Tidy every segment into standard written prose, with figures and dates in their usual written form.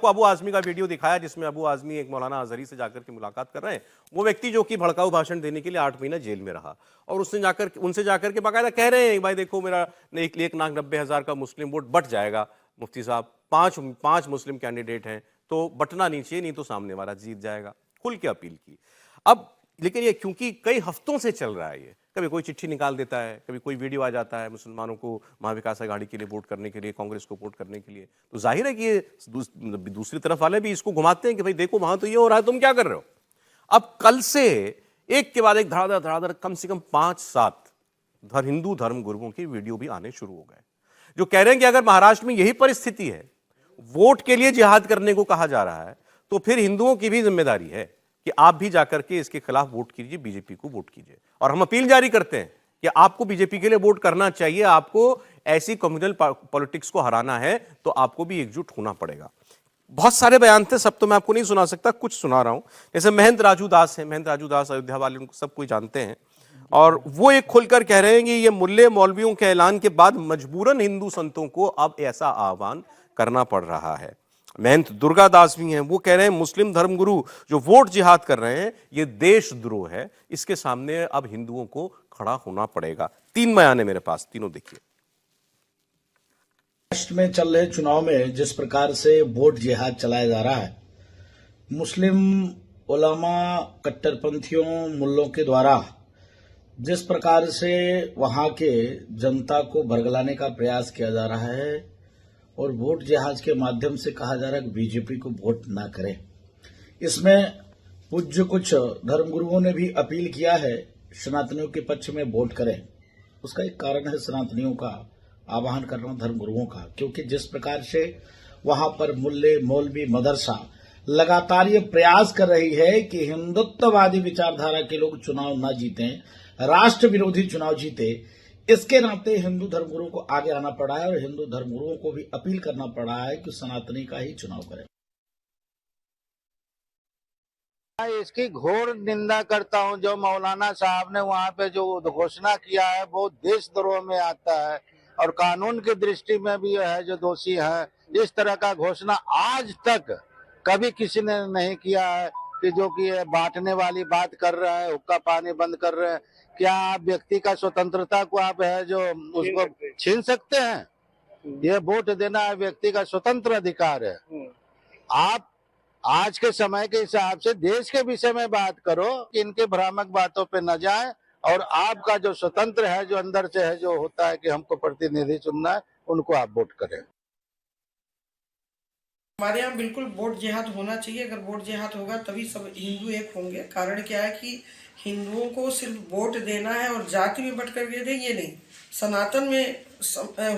आपको अबू आजमी का वीडियो दिखाया जिसमें अबू आजमी एक मौलाना अजहरी से जाकर के मुलाकात कर रहे हैं। वो व्यक्ति जो कि भड़काऊ भाषण देने के लिए 8 महीना जेल में रहा और उनसे जाकर के बाकायदा कह रहे हैं भाई देखो मेरा 1,90,000 का मुस्लिम वोट बट जाएगा मुफ्ती साहब, पांच मुस्लिम कैंडिडेट हैं तो बटना नहीं चाहिए, नहीं तो सामने वाला जीत जाएगा। खुल के अपील की। अब लेकिन ये क्योंकि कई हफ्तों से चल रहा है, ये कभी कोई चिट्ठी निकाल देता है, कभी कोई वीडियो आ जाता है मुसलमानों को महाविकास अघाड़ी के लिए वोट करने के लिए, कांग्रेस को वोट करने के लिए, तो जाहिर है कि ये दूसरी तरफ वाले भी इसको घुमाते हैं कि भाई देखो वहां तो ये हो रहा है, तुम क्या कर रहे हो। अब कल से एक के बाद एक धड़ाधड़ कम से कम 5-7 हिंदू धर्म गुरुओं की वीडियो भी आने शुरू हो गए जो कह रहे हैं कि अगर महाराष्ट्र में यही परिस्थिति है, वोट के लिए जिहाद करने को कहा जा रहा है, तो फिर हिंदुओं की भी जिम्मेदारी है कि आप भी जाकर के इसके खिलाफ वोट कीजिए, बीजेपी को वोट कीजिए। और हम अपील जारी करते हैं कि आपको बीजेपी के लिए वोट करना चाहिए, आपको ऐसी कम्युनल पॉलिटिक्स को हराना है तो आपको भी एकजुट होना पड़ेगा। बहुत सारे बयान थे, सब तो मैं आपको नहीं सुना सकता, कुछ सुना रहा हूं। जैसे महेंद्र राजू दास है, महेंद्र राजू दास अयोध्या वाले उनको सब कोई जानते हैं, और वो एक खुलकर कह रहे हैं कि ये मुल्ले मौलवियों के ऐलान के बाद मजबूरन हिंदू संतों को अब ऐसा आह्वान करना पड़ रहा है। महंत दुर्गा दास भी हैं, वो कह रहे हैं मुस्लिम धर्मगुरु जो वोट जिहाद कर रहे हैं ये देशद्रोह है, इसके सामने अब हिंदुओं को खड़ा होना पड़ेगा। 3 बयान है मेरे पास, तीनों देखिए। महाराष्ट्र में चल रहे चुनाव में जिस प्रकार से वोट जिहाद चलाया जा रहा है, मुस्लिम उलमा कट्टरपंथियों मुल्लों के द्वारा जिस प्रकार से वहां के जनता को बरगलाने का प्रयास किया जा रहा है और वोट जिहाद के माध्यम से कहा जा रहा है कि बीजेपी को वोट ना करें, इसमें पूज्य कुछ धर्मगुरुओं ने भी अपील किया है सनातनियों के पक्ष में वोट करें। उसका एक कारण है सनातनियों का आह्वान करना धर्मगुरुओं का, क्योंकि जिस प्रकार से वहां पर मुल्ले मौलवी मदरसा लगातार ये प्रयास कर रही है कि हिंदुत्ववादी विचारधारा के लोग चुनाव न जीतें, राष्ट्र विरोधी चुनाव जीते, इसके नाते हिंदू धर्मगुरुओं को आगे आना पड़ा है और हिंदू धर्मगुरुओं को भी अपील करना पड़ा है कि सनातनी का ही चुनाव करें। इसकी घोर निंदा करता हूं। जो मौलाना साहब ने वहां पे जो घोषणा किया है वो देशद्रोह में आता है और कानून की दृष्टि में भी है जो दोषी है। इस तरह का घोषणा आज तक कभी किसी ने नहीं किया है कि जो कि बांटने वाली बात कर रहा है, हुक्का पानी बंद कर रहे हैं। क्या आप व्यक्ति का स्वतंत्रता को आप है जो उसको छीन सकते हैं? ये वोट देना व्यक्ति का स्वतंत्र अधिकार है। आप आज के समय के हिसाब से देश के विषय में बात करो कि इनके भ्रामक बातों पे न जाए और आपका जो स्वतंत्र है, जो अंदर से है, जो होता है कि हमको प्रतिनिधि चुनना है, उनको आप वोट करें। हमारे यहाँ बिल्कुल वोट जिहाद होना चाहिए। अगर वोट जिहाद होगा तभी सब हिंदू एक होंगे। कारण क्या है कि हिंदुओं को सिर्फ वोट देना है और जाति में बट करके दें, ये नहीं, सनातन में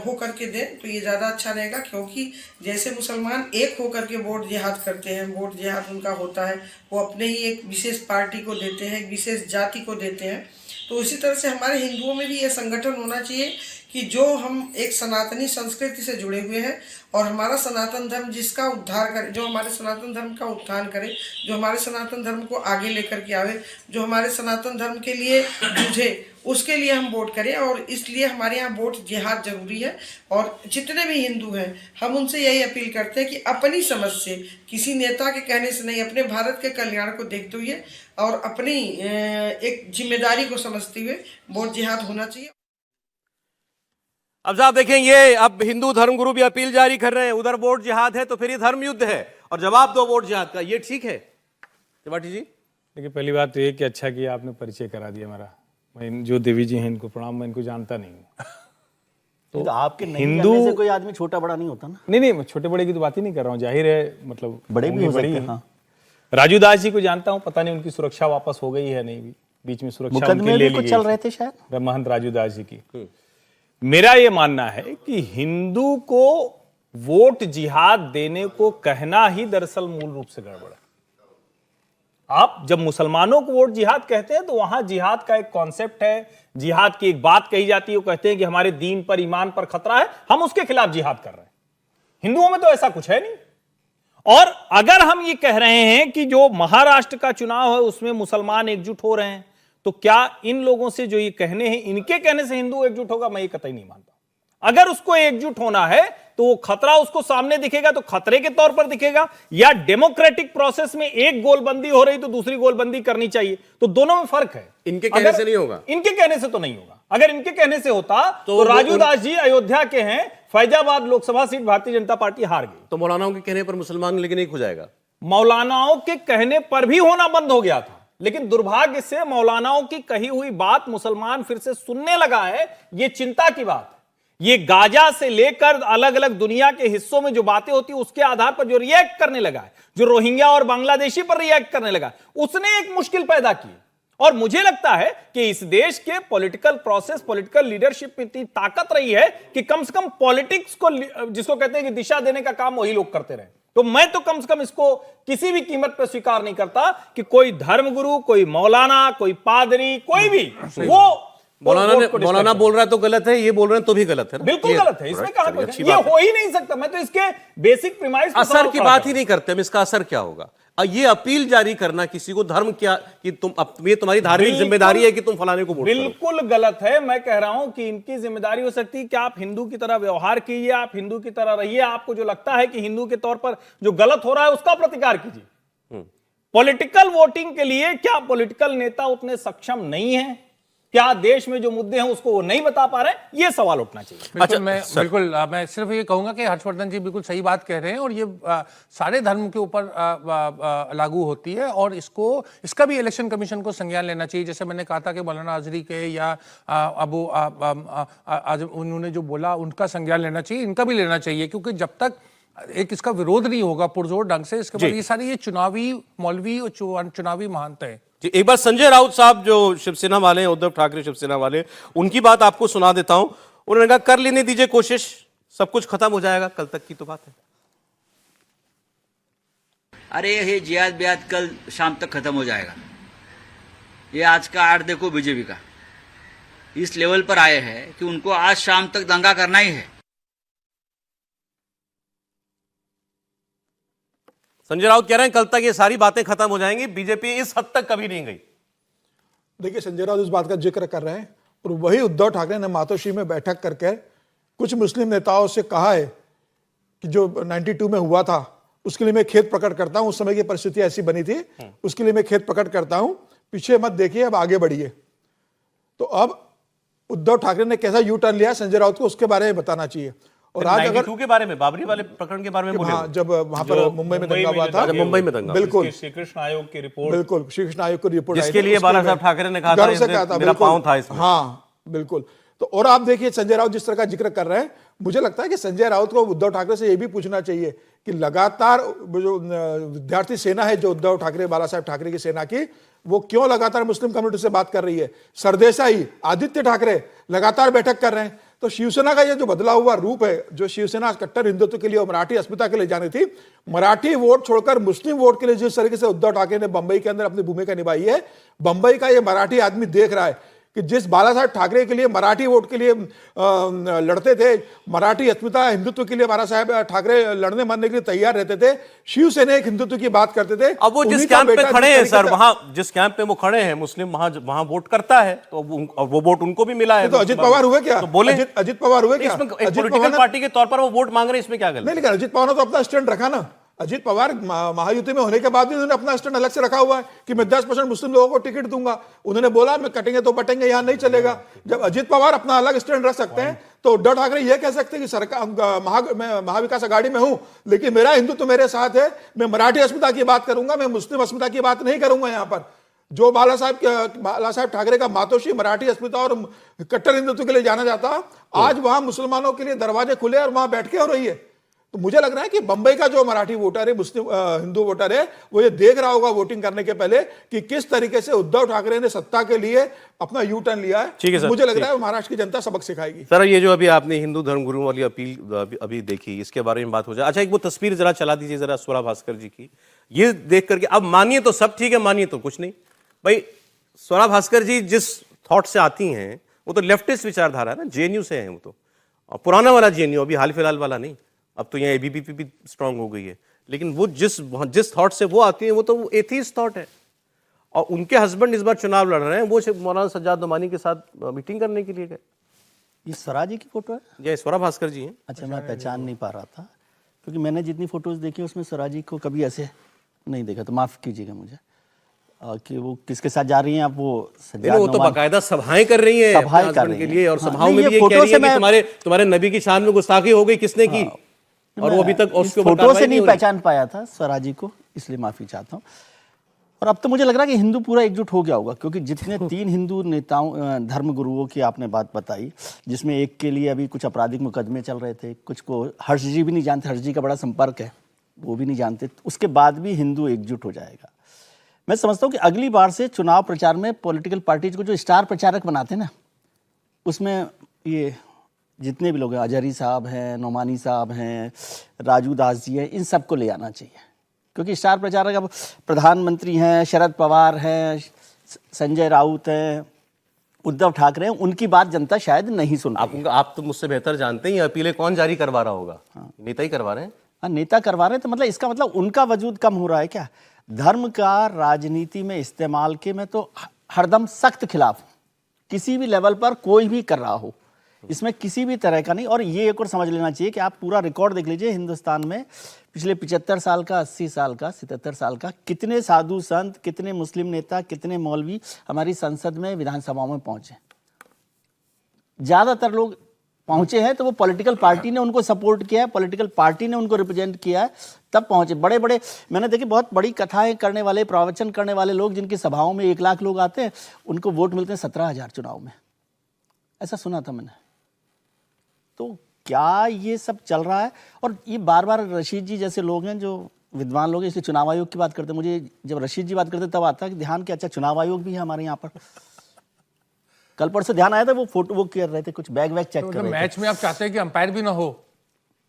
हो करके दें तो ये ज़्यादा अच्छा रहेगा। क्योंकि जैसे मुसलमान एक हो करके वोट जिहाद करते हैं, वोट जिहाद उनका होता है, वो अपने ही एक विशेष पार्टी को देते हैं, एक विशेष जाति को देते हैं। तो इसी तरह से हमारे हिंदुओं में भी ये संगठन होना चाहिए कि जो हम एक सनातनी संस्कृति से जुड़े हुए हैं और हमारा सनातन धर्म जिसका उद्धार करे, जो हमारे सनातन धर्म का उत्थान करे, जो हमारे सनातन धर्म को आगे लेकर के आवे, जो हमारे सनातन धर्म के लिए जूझे, उसके लिए हम वोट करें। और इसलिए हमारे यहाँ वोट जिहाद जरूरी है। और जितने भी हिंदू हैं हम उनसे यही अपील करते हैं कि अपनी समझ से, किसी नेता के कहने से नहीं, अपने भारत के कल्याण को देखते हुए और अपनी एक जिम्मेदारी को समझते हुए वोट जिहाद होना चाहिए। अब आप देखें, ये अब हिंदू धर्मगुरु भी अपील जारी कर रहे हैं, उधर वोट जिहाद है तो फिर ये धर्म युद्ध है और जवाब दो वोट जिहाद का, ये ठीक है त्रिपाठी जी? देखिए, पहली बात तो ये कि अच्छा किया आपने परिचय करा दिया मेरा। मैं जो देवी जी हैं इनको प्रणाम, मैं इनको जानता नहीं हूँ। तो आपके हिंदू से कोई आदमी छोटा बड़ा नहीं होता ना? नहीं, मैं छोटे बड़े की तो बात ही नहीं कर रहा हूँ, जाहिर है, मतलब बड़े भी हो सकते हैं। हाँ। राजू दास जी को जानता हूँ, पता नहीं उनकी सुरक्षा वापस हो गई है नहीं, बीच में सुरक्षा मुकदमे भी कुछ चल रहे थे शायद महंत राजू दास जी की। मेरा ये मानना है कि हिंदू को वोट जिहाद देने को कहना ही दरअसल मूल रूप से गड़बड़ है। आप जब मुसलमानों को वोट जिहाद कहते हैं तो वहां जिहाद का एक कॉन्सेप्ट है, जिहाद की एक बात कही जाती है, वो कहते हैं कि हमारे दीन पर, ईमान पर खतरा है, हम उसके खिलाफ जिहाद कर रहे हैं। हिंदुओं में तो ऐसा कुछ है नहीं। और अगर हम ये कह रहे हैं कि जो महाराष्ट्र का चुनाव है उसमें मुसलमान एकजुट हो रहे हैं, तो क्या इन लोगों से जो ये कहने हैं, इनके कहने से हिंदू एकजुट होगा? मैं ये कतई नहीं मानता। अगर उसको एकजुट होना है तो वो खतरा उसको सामने दिखेगा तो खतरे के तौर पर दिखेगा, या डेमोक्रेटिक प्रोसेस में एक गोलबंदी हो रही तो दूसरी गोलबंदी करनी चाहिए, तो दोनों में फर्क है। इनके कहने से नहीं होगा, इनके कहने से तो नहीं होगा। अगर इनके कहने से होता तो राजू दास जी अयोध्या के हैं, फैजाबाद लोकसभा सीट भारतीय जनता पार्टी हार गई। तो मौलानाओं के कहने पर मुसलमान लेकिन एक हो जाएगा। मौलानाओं के कहने पर भी होना बंद हो गया था, लेकिन दुर्भाग्य से मौलानाओं की कही हुई बात मुसलमान फिर से सुनने लगा है। यह चिंता की बात है। ये गाजा से लेकर अलग अलग दुनिया के हिस्सों में जो बातें होती है उसके आधार पर जो रिएक्ट करने लगा है, जो रोहिंग्या और बांग्लादेशी पर रिएक्ट करने लगा, उसने एक मुश्किल पैदा की। और मुझे लगता है कि इस देश के पॉलिटिकल प्रोसेस, पॉलिटिकल लीडरशिप में इतनी ताकत रही है कि कम से कम पॉलिटिक्स को, जिसको कहते हैं कि दिशा देने का काम वही लोग करते रहे। तो मैं तो कम से कम इसको किसी भी कीमत पर स्वीकार नहीं करता कि कोई धर्मगुरु, कोई मौलाना, कोई पादरी, कोई भी वो मौलाना बोल रहा है तो गलत है, ये बोल रहे हैं तो भी गलत है। बिल्कुल गलत है, इसमें कहां कोई ये हो ही नहीं सकता। मैं तो इसके बेसिक प्रीमाइस असर की बात ही नहीं करते हम, इसका असर क्या होगा। ये अपील जारी करना किसी को धर्म क्या कि ये तुम्हारी धार्मिक जिम्मेदारी है कि तुम फलाने को वोट करो, बिल्कुल गलत है। मैं कह रहा हूं कि इनकी जिम्मेदारी हो सकती है कि आप हिंदू की तरह व्यवहार कीजिए, आप हिंदू की तरह रहिए, आपको जो लगता है कि हिंदू के तौर पर जो गलत हो रहा है उसका प्रतिकार कीजिए। पॉलिटिकल वोटिंग के लिए क्या पॉलिटिकल नेता उतने सक्षम नहीं है? क्या देश में जो मुद्दे हैं उसको वो नहीं बता पा रहे? ये सवाल उठना चाहिए। अच्छा, मैं सिर्फ ये कहूंगा कि हर्षवर्धन जी बिल्कुल सही बात कह रहे हैं, और ये सारे धर्म के ऊपर लागू होती है, और इसका भी इलेक्शन कमीशन को संज्ञान लेना चाहिए। जैसे मैंने कहा था कि मौलाना आजरी के या आज उन्होंने जो बोला उनका संज्ञान लेना चाहिए, इनका भी लेना चाहिए, क्योंकि जब तक एक इसका विरोध नहीं होगा पुरजोर ढंग से, इसके बाद ये सारी ये चुनावी मौलवी और चुनावी महानता है। एक बार संजय राउत साहब जो शिवसेना वाले हैं, उद्धव ठाकरे शिवसेना वाले, उनकी बात आपको सुना देता हूं। उन्होंने कहा कर लेने दीजिए कोशिश, सब कुछ खत्म हो जाएगा, कल तक की तो बात है। अरे ये जिहाद बिहाद कल शाम तक खत्म हो जाएगा। ये आज का आर्ट देखो बीजेपी का, इस लेवल पर आए हैं कि उनको आज शाम तक दंगा करना ही है। संजय राउत कह रहे हैं कल तक ये सारी बातें खत्म हो जाएंगी, बीजेपी इस हद तक कभी नहीं गई। देखिए, संजय राउत इस बात का जिक्र कर रहे हैं, और वही उद्धव ठाकरे ने मातोश्री में बैठक करके कुछ मुस्लिम नेताओं से कहा है कि जो 92 में हुआ था उसके लिए मैं खेद प्रकट करता हूं, उस समय की परिस्थिति ऐसी बनी थी, उसके लिए मैं खेद प्रकट करता हूं, पीछे मत देखिए, अब आगे बढ़िए। तो अब उद्धव ठाकरे ने कैसा यू टर्न लिया संजय राउत को, उसके बारे में बताना चाहिए। और आज अगर के बारे में, बाबरी वाले प्रकरण के बारे में बोले, हाँ, जब वहां पर मुंबई में दंगा हुआ था, मुंबई में दंगा, बिल्कुल श्री कृष्ण आयोग की रिपोर्ट, बिल्कुल श्री कृष्ण आयोग की रिपोर्ट, जिसके लिए बाला साहब ठाकरे ने कहा था मेरा पांव था इसमें। हाँ बिल्कुल। तो और आप देखिए संजय राउत जिस तरह का जिक्र कर रहे हैं, मुझे लगता है कि संजय राउत को उद्धव ठाकरे से यह भी पूछना चाहिए कि लगातार जो विद्यार्थी सेना है, जो उद्धव ठाकरे, बाला साहब ठाकरे की सेना की, वो क्यों लगातार मुस्लिम कम्युनिटी से बात कर रही है? सरदेसाई, आदित्य ठाकरे लगातार बैठक कर रहे हैं। तो शिवसेना का ये जो बदला हुआ रूप है, जो शिवसेना कट्टर हिंदुत्व के लिए और मराठी अस्मिता के लिए जानी थी, मराठी वोट छोड़कर मुस्लिम वोट के लिए जिस तरीके से उद्धव ठाकरे ने बंबई के अंदर अपनी भूमिका निभाई है, बंबई का ये मराठी आदमी देख रहा है कि जिस बाला साहब ठाकरे के लिए मराठी वोट के लिए लड़ते थे, मराठी अस्मिता हिंदुत्व के लिए बाला साहब ठाकरे लड़ने मरने के लिए तैयार रहते थे, शिवसेना एक हिंदुत्व की बात करते थे। अब वो जिस कैंप पे खड़े हैं सर, वहां जिस कैंप पे वो खड़े हैं मुस्लिम, वहां वोट करता है, तो वो वोट उनको भी मिला है। तो अजित पवार हुए क्या? तो बोले अजित पवार हुए क्या? पॉलिटिकल पार्टी के तौर पर वो वोट मांग रहे हैं, इसमें क्या गलत? नहीं, लेकिन अजित पवार ने तो अपना स्टैंड रखा ना। अजित पवार महायुति में होने के बाद भी उन्होंने अपना स्टैंड अलग से रखा हुआ है कि मैं 10% मुस्लिम लोगों को टिकट दूंगा। उन्होंने बोला मैं कटेंगे तो बटेंगे, यहां नहीं चलेगा। जब अजित पवार अपना अलग स्टैंड रख सकते हैं, तो उद्धव ठाकरे ये कह सकते हैं कि सरकार मैं महाविकास आघाड़ी में हूं, लेकिन मेरा हिंदुत्व तो मेरे साथ है, मैं मराठी अस्मिता की बात करूंगा, मैं मुस्लिम अस्मिता की बात नहीं करूंगा। यहां पर जो बाला साहब ठाकरे का मातोश्री मराठी अस्मिता और कट्टर हिंदुत्व के लिए जाना जाता, आज वहां मुसलमानों के लिए दरवाजे खुले और वहां बैठ के हो रही है। तो मुझे लग रहा है कि बंबई का जो मराठी वोटर है, मुस्लिम हिंदू वोटर है, वो ये देख रहा होगा वोटिंग करने के पहले कि किस तरीके से उद्धव ठाकरे ने सत्ता के लिए अपना यू टर्न लिया है। ठीक है सर, मुझे लग रहा है महाराष्ट्र की जनता सबक सिखाएगी। सर, ये जो अभी आपने हिंदू धर्मगुरुओं वाली अपील अभी देखी, इसके बारे में बात हो जाए। अच्छा, एक वो तस्वीर जरा चला दीजिए जरा, स्वरा भास्कर जी की। ये देख करके अब मानिए तो सब ठीक है, मानिए तो कुछ नहीं। भाई स्वरा भास्कर जी जिस थॉट से आती हैं, वो तो लेफ्टिस्ट विचारधारा है ना, जेएनयू से है वो तो, पुराना वाला जेएनयू, अभी हाल फिलहाल वाला नहीं। अब तो यहाँ एबीवीपी भी स्ट्रांग हो गई है, लेकिन वो जिस थॉट से वो आती है, वो तो एथीस्ट थॉट है। और उनके हस्बैंड इस बार चुनाव लड़ रहे हैं, वो मौलाना सज्जाद नोमानी के साथ मीटिंग करने के लिए गए। ये स्वराज की फोटो है? ये स्वरा भास्कर जी हैं। अच्छा, मैं पहचान नहीं पा रहा था क्योंकि मैंने जितनी फोटोज देखी उसमें स्वराज को कभी ऐसे नहीं देखा, तो माफ कीजिएगा मुझे कि वो किसके साथ जा रही हैं आप। वो वो तो बाकायदा सभाएं कर रही हैं सभाएं अपने कर हस्बैंड रही के लिए, हैं। और हाँ, सभाओं नहीं, में ये भी ये फोटो कह रही से है कि मैं- तुम्हारे नबी की शान में गुस्ताखी हो गई, किसने की, और वो अभी तक उसके ऊपर फोटो कार्रवाई से नहीं हो रही। पहचान पाया था स्वराज को, इसलिए माफी चाहता हूँ। और अब तो मुझे लग रहा है कि हिंदू पूरा एकजुट हो गया होगा, क्योंकि जितने 3 हिंदू नेताओं धर्म गुरुओं की आपने बात बताई, जिसमें एक के लिए अभी कुछ आपराधिक मुकदमे चल रहे थे, कुछ को हर्ष जी भी नहीं जानते, हर्ष जी का बड़ा संपर्क है, वो भी नहीं जानते, उसके बाद भी हिंदू एकजुट हो जाएगा। मैं समझता हूँ कि अगली बार से चुनाव प्रचार में पॉलिटिकल पार्टीज को जो स्टार प्रचारक बनाते हैं ना, उसमें ये जितने भी लोग हैं, अजहरी साहब हैं, नोमानी साहब हैं, राजू दास जी हैं, इन सबको ले आना चाहिए, क्योंकि स्टार प्रचारक अब प्रधानमंत्री हैं, शरद पवार हैं, संजय राउत हैं, उद्धव ठाकरे हैं, उनकी बात जनता शायद नहीं सुन रही है। आप तो मुझसे बेहतर जानते हैं, अपीलें कौन जारी करवा रहा होगा? नेता ही करवा रहे हैं। हाँ, नेता करवा रहे हैं, तो मतलब इसका मतलब उनका वजूद कम हो रहा है क्या? धर्म का राजनीति में इस्तेमाल के मैं तो हरदम सख्त खिलाफ हूं, किसी भी लेवल पर कोई भी कर रहा हो, इसमें किसी भी तरह का नहीं। और ये एक और समझ लेना चाहिए कि आप पूरा रिकॉर्ड देख लीजिए हिंदुस्तान में पिछले 75 साल का, 80 साल का, 77 साल का, कितने साधु संत, कितने मुस्लिम नेता, कितने मौलवी हमारी संसद में, विधानसभाओं में पहुंचे। ज्यादातर लोग पहुंचे हैं तो वो पॉलिटिकल पार्टी ने उनको सपोर्ट किया है, पॉलिटिकल पार्टी ने उनको रिप्रेजेंट किया है, तब पहुंचे। बड़े बड़े मैंने देखी बहुत बड़ी कथाएं करने वाले, प्रवचन करने वाले लोग, जिनकी सभाओं में 1 लाख लोग आते हैं, उनको वोट मिलते हैं 17,000 चुनाव में, ऐसा सुना था मैंने। तो क्या ये सब चल रहा है? और ये बार बार रशीद जी जैसे लोग हैं जो विद्वान लोग हैं, इसलिए चुनाव आयोग की बात करते हैं। मुझे जब रशीद जी बात करते तब आता है कि ध्यान कि अच्छा चुनाव आयोग भी है हमारे यहाँ पर। कल परसों ध्यान आया था, वो फोटो वो कर रहे थे, कुछ बैग चेक कर रहे थे। मैच में आप चाहते हैं कि अंपायर भी ना हो?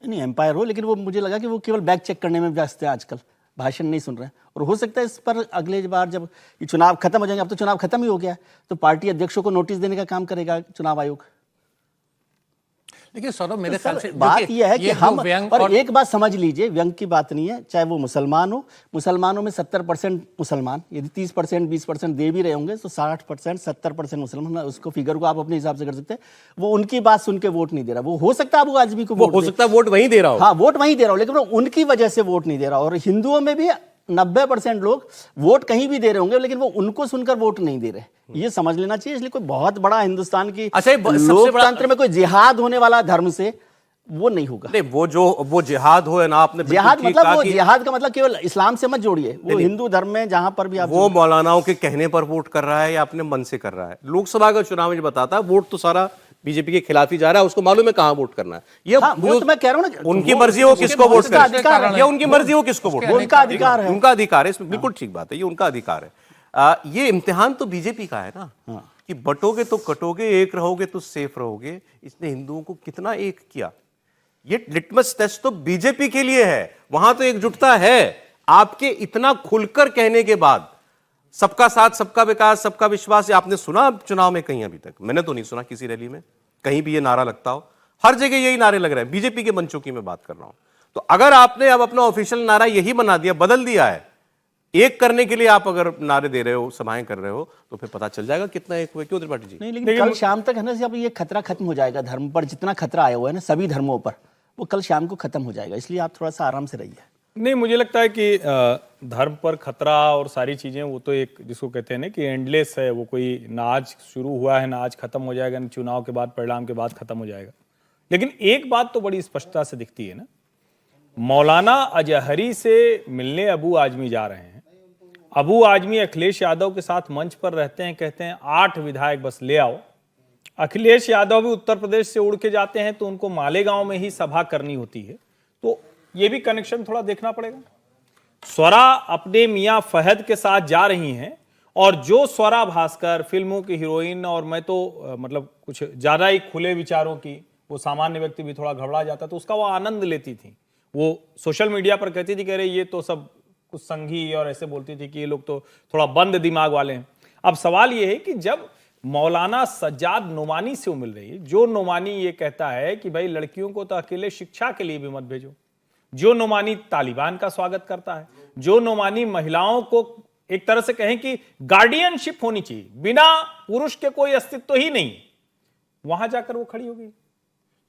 नहीं, एम्पायर हो, लेकिन वो मुझे लगा कि वो केवल बैग चेक करने में व्यस्त है आजकल, भाषण नहीं सुन रहे हैं। और हो सकता है इस पर अगले बार जब ये चुनाव खत्म हो जाएंगे, अब तो चुनाव खत्म ही हो गया है, तो पार्टी अध्यक्षों को नोटिस देने का काम करेगा चुनाव आयोग। देखिए सौरभ, मेरे ख्याल से बात यह है कि हम, व्यंग और एक बात समझ लीजिए, व्यंग की बात नहीं है, चाहे वो मुसलमान हो, मुसलमानों में 70% मुसलमान, यदि 30% 20% दे भी रहे होंगे तो 60% 70% मुसलमान, उसको फिगर को आप अपने हिसाब से कर सकते हैं। वो उनकी बात सुन के वोट नहीं दे रहा, वो हो सकता है अबू आजमी को वो हो सकता है वोट वहीं दे रहा हो। हाँ, वोट वहीं दे रहा हो, लेकिन वो उनकी वजह से वोट नहीं दे रहा। और हिंदुओं में भी 90% लोग वोट कहीं भी दे रहे होंगे, लेकिन वो उनको सुनकर वोट नहीं दे रहे, ये समझ लेना चाहिए। इसलिए कोई बहुत बड़ा हिंदुस्तान की लोकतंत्र में कोई जिहाद होने वाला धर्म से वो नहीं होगा। नहीं, वो जिहाद हो है ना, आपने जिहाद मतलब वो जिहाद का मतलब केवल इस्लाम से मत जोड़िए, वो हिंदू धर्म में जहां पर भी आप वो मौलानाओं के कहने पर वोट कर रहा है या अपने मन से कर रहा है। लोकसभा का चुनाव में बताता है वोट तो सारा बीजेपी के खिलाफ ही जा रहा है, उसको मालूम है कहां वोट करना है। ये हाँ, वो तो मैं कह रहा हूं ना, उनकी मर्जी हो किसको वोट करें, ये उनकी मर्जी हो किसको वोट, उनका अधिकार है, उनका अधिकार है, इसमें बिल्कुल ठीक बात है, ये उनका अधिकार है। ये इम्तिहान तो बीजेपी का है ना, कि बटोगे तो कटोगे, एक रहोगे तो सेफ रहोगे। इसने हिंदुओं को कितना एक किया, ये लिटमस टेस्ट तो बीजेपी के लिए है, वहां तो एकजुटता है। आपके इतना खुलकर कहने के बाद सबका साथ, सबका विकास, सबका विश्वास, ये आपने सुना चुनाव में कहीं? अभी तक मैंने तो नहीं सुना किसी रैली में कहीं भी ये नारा लगता हो। हर जगह यही नारे लग रहे हैं, बीजेपी के मंचों की मैं बात कर रहा हूं। तो अगर आपने अब अपना ऑफिशियल नारा यही बना दिया, बदल दिया है, एक करने के लिए आप अगर नारे दे रहे हो, सभाएं कर रहे हो, तो फिर पता चल जाएगा कितना एक हुए। क्यों त्रिपाठी जी? नहीं, लेकिन कल शाम तक है ना, अब ये खतरा खत्म हो जाएगा, धर्म पर जितना खतरा आया हुआ है ना सभी धर्मों पर, वो कल शाम को खत्म हो जाएगा। इसलिए आप थोड़ा सा आराम से रहिए। नहीं, मुझे लगता है कि धर्म पर खतरा और सारी चीजें, वो तो एक जिसको कहते हैं ना कि एंडलेस है, वो कोई ना आज शुरू हुआ है ना आज खत्म हो जाएगा, ना चुनाव के बाद, परिणाम के बाद खत्म हो जाएगा। लेकिन एक बात तो बड़ी स्पष्टता से दिखती है ना, मौलाना अजहरी से मिलने अबू आजमी जा रहे हैं। अबू आजमी अखिलेश यादव के साथ मंच पर रहते हैं, कहते हैं 8 विधायक बस ले आओ। अखिलेश यादव भी उत्तर प्रदेश से उड़ के जाते हैं, तो उनको मालेगांव में ही सभा करनी होती है, तो ये भी कनेक्शन थोड़ा देखना पड़ेगा। स्वरा अपने मियां फहद के साथ जा रही हैं, और जो स्वरा भास्कर फिल्मों की हीरोइन, और मैं तो मतलब कुछ ज्यादा ही खुले विचारों की, वो सामान्य व्यक्ति भी थोड़ा घबरा जाता, तो उसका वो आनंद लेती थी। वो सोशल मीडिया पर कहती थी, कह रहे ये तो सब कुछ संघी, और ऐसे बोलती थी कि ये लोग तो थोड़ा बंद दिमाग वाले हैं। अब सवाल ये है कि जब मौलाना सज्जाद नोमानी से वो मिल रही है, जो नोमानी ये कहता है कि भाई लड़कियों को तो अकेले शिक्षा के लिए भी मत भेजो, जो नोमानी तालिबान का स्वागत करता है, जो नोमानी महिलाओं को एक तरह से कहें कि गार्डियनशिप होनी चाहिए, बिना पुरुष के कोई अस्तित्व ही नहीं, वहां जाकर वो खड़ी हो गई।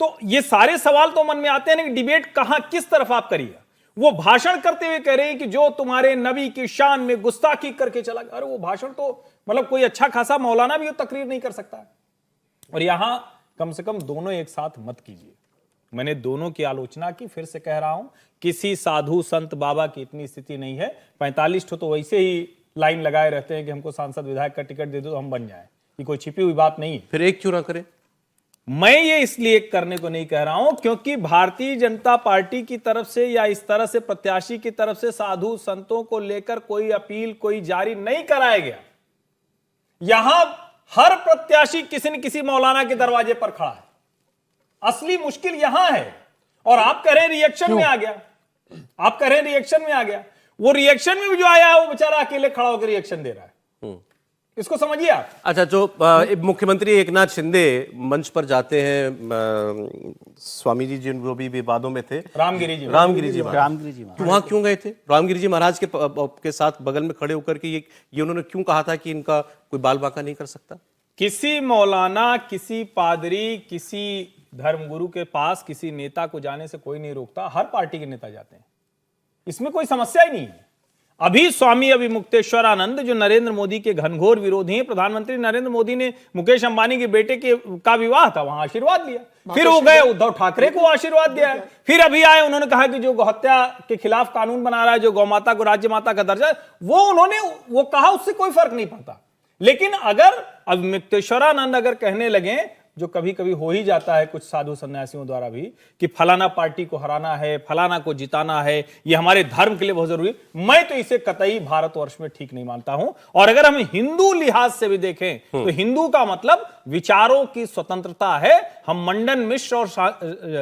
तो ये सारे सवाल तो मन में आते हैं कि डिबेट कहां किस तरफ आप करिएगा। वो भाषण करते हुए कह रहे हैं कि जो तुम्हारे नबी की शान में गुस्ताखी करके चला गया। अरे वो भाषण तो मतलब कोई अच्छा खासा मौलाना भी वो तकरीर नहीं कर सकता है। और यहां कम से कम दोनों एक साथ मत कीजिए। मैंने दोनों की आलोचना की, फिर से कह रहा हूं, किसी साधु संत बाबा की इतनी स्थिति नहीं है। 45 ठो तो वैसे ही लाइन लगाए रहते हैं कि हमको सांसद विधायक का टिकट दे दो तो हम बन जाए। ये कोई छिपी हुई बात नहीं है। फिर एक क्यों ना करें? मैं ये इसलिए करने को नहीं कह रहा हूं क्योंकि भारतीय जनता पार्टी की तरफ से या इस तरह से प्रत्याशी की तरफ से साधु संतों को लेकर कोई अपील कोई जारी नहीं कराया गया। यहां हर प्रत्याशी किसी न किसी मौलाना के दरवाजे पर खड़ा है। असली मुश्किल यहां है। और आप कह रहे हैं रिएक्शन में आ गया, आप कह रहे हैं रिएक्शन में आ गया। वो रिएक्शन में भी जो आया है वो बेचारा अकेले खड़ा होकर रिएक्शन दे रहा है। इसको समझिए आप। अच्छा, जो मुख्यमंत्री एकनाथ शिंदे मंच पर जाते हैं, स्वामी जी जो भी विवादों में थे, रामगिरी जी महाराज, वहां क्यों गए थे? रामगिरी जी महाराज के साथ बगल में खड़े होकर के ये उन्होंने क्यों कहा था कि इनका कोई बाल बांका नहीं कर सकता? किसी मौलाना, किसी पादरी, किसी धर्मगुरु के पास किसी नेता को जाने से कोई नहीं रोकता। हर पार्टी के नेता जाते हैं, इसमें कोई समस्या ही नहीं है। अभी स्वामी अभिमुक्तेश्वरानंद जो नरेंद्र मोदी के घनघोर विरोधी हैं, प्रधानमंत्री नरेंद्र मोदी ने मुकेश अंबानी के बेटे का विवाह था, वहां आशीर्वाद लिया। फिर वो गए उद्धव ठाकरे को आशीर्वाद दिया है। फिर अभी आए, उन्होंने कहा कि जो गौहत्या के खिलाफ कानून बना रहा है, जो गौमाता को राज्य माता का दर्जा, वो कहा उससे कोई फर्क नहीं पड़ता। लेकिन अगर अभिमुक्तेश्वरानंद अगर कहने लगे, जो कभी कभी हो ही जाता है कुछ साधु सन्यासियों द्वारा भी, कि फलाना पार्टी को हराना है, फलाना को जिताना है, ये हमारे धर्म के लिए बहुत जरूरी, मैं तो इसे कतई भारतवर्ष में ठीक नहीं मानता हूं। और अगर हम हिंदू लिहाज से भी देखें तो हिंदू का मतलब विचारों की स्वतंत्रता है। हम मंडन मिश्र और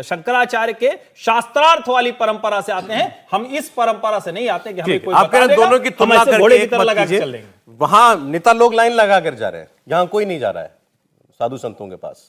शंकराचार्य के शास्त्रार्थ वाली परंपरा से आते हैं। हम इस परंपरा से नहीं आते कि हमें कोई आप कह दोनों की तुलना करके एक मत कीजिए। वहां नेता लोग लाइन लगा कर जा रहे हैं, यहां कोई नहीं जा रहा है साधु संतों के पास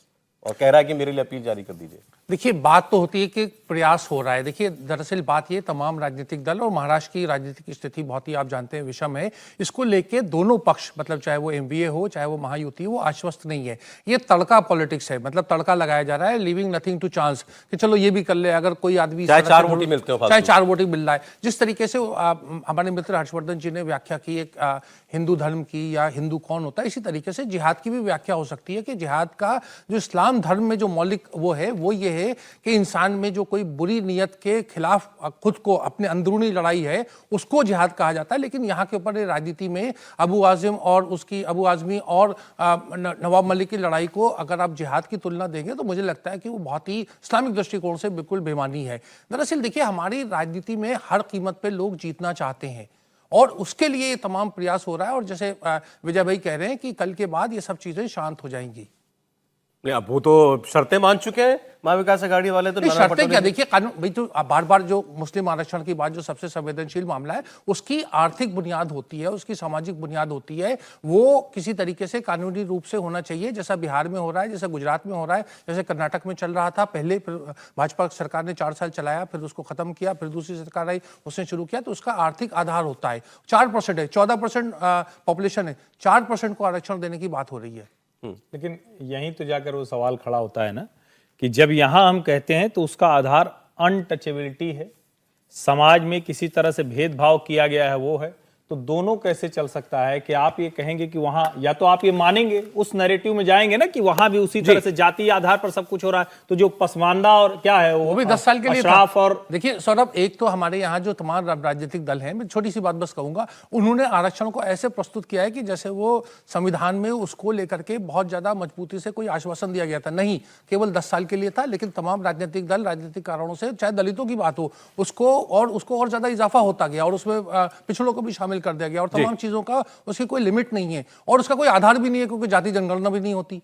और कह रहा है कि मेरे लिए अपील जारी कर दीजिए। देखिए, बात तो होती है कि प्रयास हो रहा है। देखिए, दरअसल बात ये, तमाम राजनीतिक दल और महाराष्ट्र की राजनीतिक स्थिति बहुत ही आप जानते हैं विषम है। इसको लेके दोनों पक्ष, मतलब चाहे वो एमवीए हो चाहे वो महायुति हो, वो आश्वस्त नहीं है। ये तड़का पॉलिटिक्स है, मतलब तड़का लगाया जा रहा है, लिविंग नथिंग टू चांस, कि चलो ये भी कर ले। अगर कोई आदमी चाहे 4 वोट ही मिलते हो, चाहे 4 वोट ही मिल रहा है, जिस तरीके से हमारे मित्र हर्षवर्धन जी ने व्याख्या की एक हिंदू धर्म की, या हिंदू कौन होता है, इसी तरीके से जिहाद की भी व्याख्या हो सकती है कि जिहाद का जो इस्लाम धर्म में जो मौलिक वो है, वो ये है कि इंसान में जो कोई बुरी नीयत के खिलाफ खुद को, अपने अंदरूनी लड़ाई है, उसको जिहाद कहा जाता है। लेकिन यहाँ के ऊपर राजनीति में अबू आजमी और नवाब मलिक की लड़ाई को अगर आप जिहाद की तुलना देंगे तो मुझे लगता है कि वो बहुत ही इस्लामिक दृष्टिकोण से बिल्कुल बेमानी है। दरअसल देखिए, हमारी राजनीति में हर कीमत पर लोग जीतना चाहते हैं और उसके लिए तमाम प्रयास हो रहा है। और जैसे विजय भाई कह रहे हैं कि कल के बाद ये सब चीजें शांत हो जाएंगी। अब वो तो शर्तें मान चुके हैं महाविकास आघाड़ी वाले। तो शर्तें क्या, देखिए कानून भाई, तो बार बार जो मुस्लिम आरक्षण की बात, जो सबसे संवेदनशील मामला है, उसकी आर्थिक बुनियाद होती है, उसकी सामाजिक बुनियाद होती है। वो किसी तरीके से कानूनी रूप से होना चाहिए, जैसा बिहार में हो रहा है, जैसा गुजरात में हो रहा है, जैसे कर्नाटक में चल रहा था पहले। फिर भाजपा सरकार ने 4 साल चलाया, फिर उसको खत्म किया, फिर दूसरी सरकार आई, उसने शुरू किया। तो उसका आर्थिक आधार होता है। 4% है, 14% पॉपुलेशन है, 4% को आरक्षण देने की बात हो रही है। लेकिन यहीं तो जाकर वो सवाल खड़ा होता है ना, कि जब यहां हम कहते हैं तो उसका आधार अनटचेबिलिटी है, समाज में किसी तरह से भेदभाव किया गया है, वो है। तो दोनों कैसे चल सकता है कि आप ये कहेंगे कि वहां, या तो आप ये मानेंगे, उस नैरेटिव में जाएंगे ना कि वहां भी उसी तरह से जातीय आधार पर सब कुछ हो रहा है, तो जो पसमानदा और क्या है वो भी 10 साल के लिए अशराफ। और देखिए सौरभ, एक तो हमारे यहाँ जो तमाम राजनीतिक दल हैं, मैं छोटी सी बात बस कहूंगा, उन्होंने आरक्षण को ऐसे प्रस्तुत किया है कि जैसे वो संविधान में उसको लेकर के बहुत ज्यादा मजबूती से कोई आश्वासन दिया गया था। नहीं, केवल 10 साल के लिए था। लेकिन तमाम राजनीतिक दल राजनीतिक कारणों से, चाहे दलितों की बात हो, उसको और ज्यादा इजाफा होता गया और उसमें पिछड़ों को भी शामिल कर दिया गया और तमाम चीजों का उसकी कोई लिमिट नहीं है और उसका कोई आधार भी नहीं है, क्योंकि जाति जनगणना भी नहीं होती।